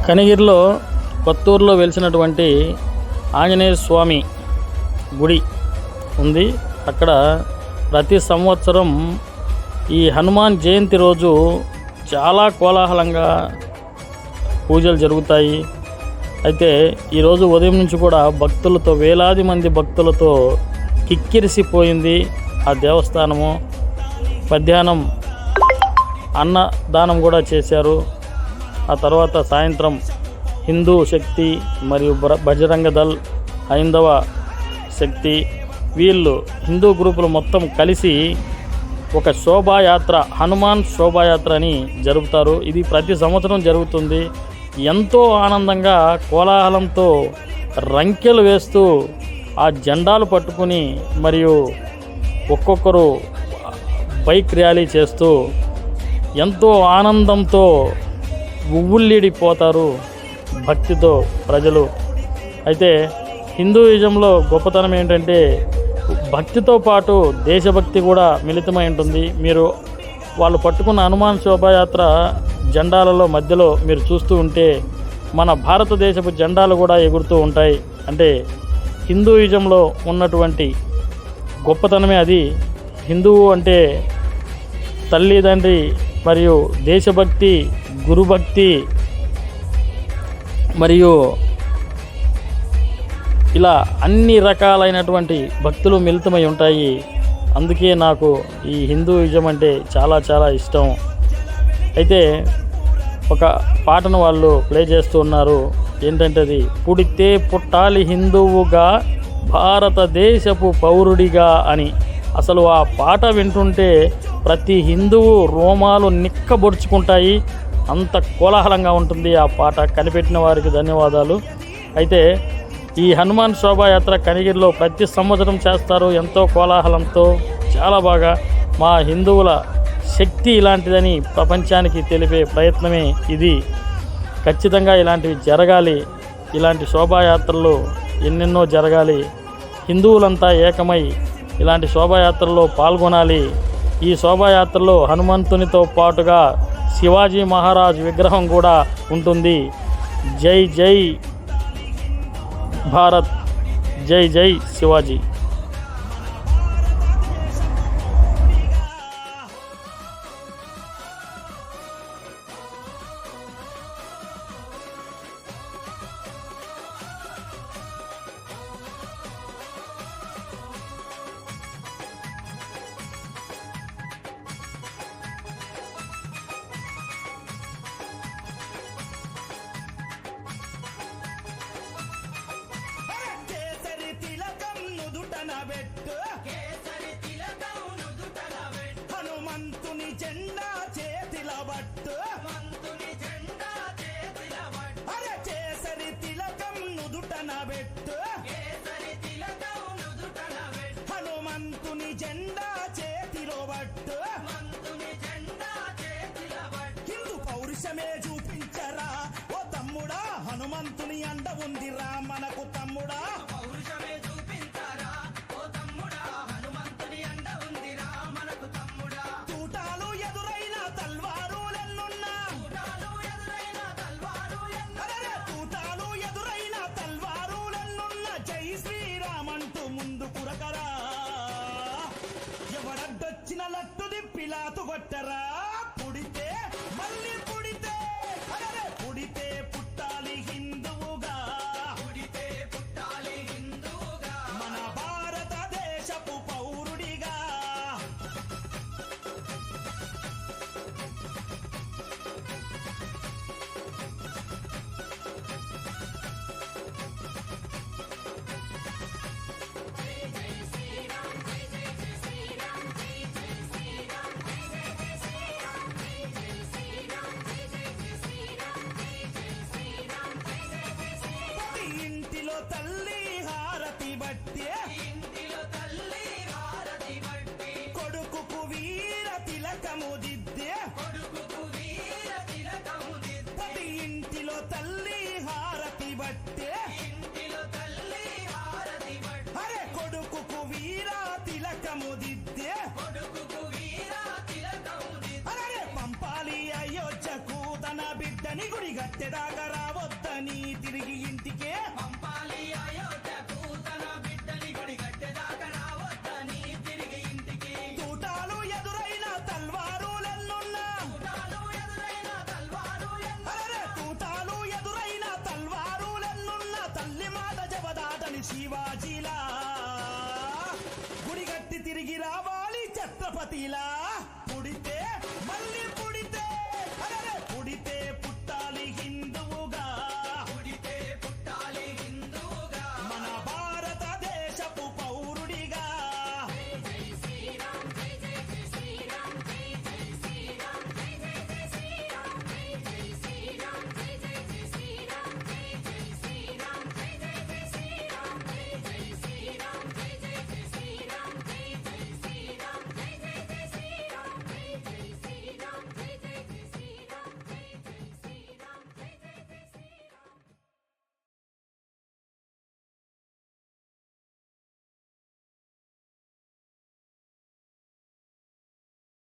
కనిగిరిలో కొత్తూరులో వెలిసినటువంటి ఆంజనేయ స్వామి గుడి ఉంది. అక్కడ ప్రతి సంవత్సరం ఈ హనుమాన్ జయంతి రోజు చాలా కోలాహలంగా పూజలు జరుగుతాయి. అయితే ఈరోజు ఉదయం నుంచి కూడా భక్తులతో, వేలాది మంది భక్తులతో కిక్కిరిసిపోయింది ఆ దేవస్థానము. మధ్యాహ్నం అన్నదానం కూడా చేశారు. ఆ తర్వాత సాయంత్రం హిందూ శక్తి మరియు బజరంగ దళ్, హైందవ శక్తి, వీళ్ళు హిందూ గ్రూపులు మొత్తం కలిసి ఒక శోభాయాత్ర, హనుమాన్ శోభాయాత్ర అని జరుపుతారు. ఇది ప్రతి సంవత్సరం జరుగుతుంది. ఎంతో ఆనందంగా కోలాహలంతో రంకెలు వేస్తూ ఆ జెండాలు పట్టుకుని మరియు ఒక్కొక్కరు బైక్ ర్యాలీ చేస్తూ ఎంతో ఆనందంతో ఉవ్వుళ్ళీడిపోతారు భక్తితో ప్రజలు. అయితే హిందూయిజంలో గొప్పతనం ఏంటంటే భక్తితో పాటు దేశభక్తి కూడా మిళితమై ఉంటుంది. మీరు వాళ్ళు పట్టుకున్న హనుమాన్ శోభాయాత్ర జెండాలలో మధ్యలో మీరు చూస్తూ ఉంటే మన భారతదేశపు జెండాలు కూడా ఎగురుతూ ఉంటాయి. అంటే హిందూయిజంలో ఉన్నటువంటి గొప్పతనమే అది. హిందువు అంటే తల్లిదండ్రి మరియు దేశభక్తి, గురుభక్తి మరియు ఇలా అన్ని రకాలైనటువంటి భక్తులు మిళితమై ఉంటాయి. అందుకే నాకు ఈ హిందూయిజం అంటే చాలా చాలా ఇష్టం. అయితే ఒక పాటను వాళ్ళు ప్లే చేస్తూ ఉన్నారు. ఏంటంటే అది పుడితే పుట్టాలి హిందువుగా, భారతదేశపు పౌరుడిగా అని. అసలు ఆ పాట వింటుంటే ప్రతి హిందువు రోమాలు నిక్కబొడుచుకుంటాయి. అంత కోలాహలంగా ఉంటుంది ఆ పాట. కనిపెట్టిన వారికి ధన్యవాదాలు. అయితే ఈ హనుమాన్ శోభాయాత్ర కనిగిరిలో ప్రతి సంవత్సరం చేస్తారు. ఎంతో కోలాహలంతో చాలా బాగా. మా హిందువుల శక్తి ఇలాంటిదని ప్రపంచానికి తెలిపే ప్రయత్నమే ఇది. ఖచ్చితంగా ఇలాంటివి జరగాలి. ఇలాంటి శోభాయాత్రలు ఎన్నెన్నో జరగాలి. హిందువులంతా ఏకమై ఇలాంటి శోభాయాత్రల్లో పాల్గొనాలి. ఈ శోభాయాత్రలో హనుమంతునితో పాటుగా శివాజీ మహారాజ్ విగ్రహం కూడా ఉంటుంది. జై జై భారత్, జై జై శివాజీ. హనుమంతుని జెండా చేతిల బట్టు, అరే కేసరి తిలకం నుదుటన పెట్టు, హనుమంతుని జెండా చేతిలో బట్టు, హిందూ పౌరుషమే చూపించరా ఓ తమ్ముడా, హనుమంతుని అండ ఉందిరా మనకు తమ్ముడా. ఎవడడ్డొచ్చిన లట్టు దిప్పిలాతు కొట్టరా. పుడితే మళ్ళీ పుడితే, అరే పుడితే పుట్టాలి హిందువుగా, మన భారతదేశపు పౌరుడిగా. ఇంటిలో తల్లి హారతి బట్టే, కొడుకుకు వీర తిలకము దిద్దే, ప్రతి ఇంటిలో తల్లి హారతి బట్టే, అరే కొడుకుకు వీర తిలకము దిద్దే, అరే పంపాలి అయోధ్యకు తన బిడ్డ. బిడ్డని గుడి గట్టెదాకా రావద్దని తిరిగి ఇంటికే పంపాలి అయోధ్యకు తన బిడ్డని గుడి గట్టెదాకా రావద్దని తిరిగి ఇంటికి. తూటాలు ఎదురైన తల్వారులెన్నున్నా చుట్టాలు ఎదురైన తల్వారు అరెరే తూటాలు ఎదురైన తల్వారులెన్నున్నా తల్లి మాట జవదాటని శివాజీలా గుడిగట్టి తిరిగి రావాలి ఛత్రపతిలా.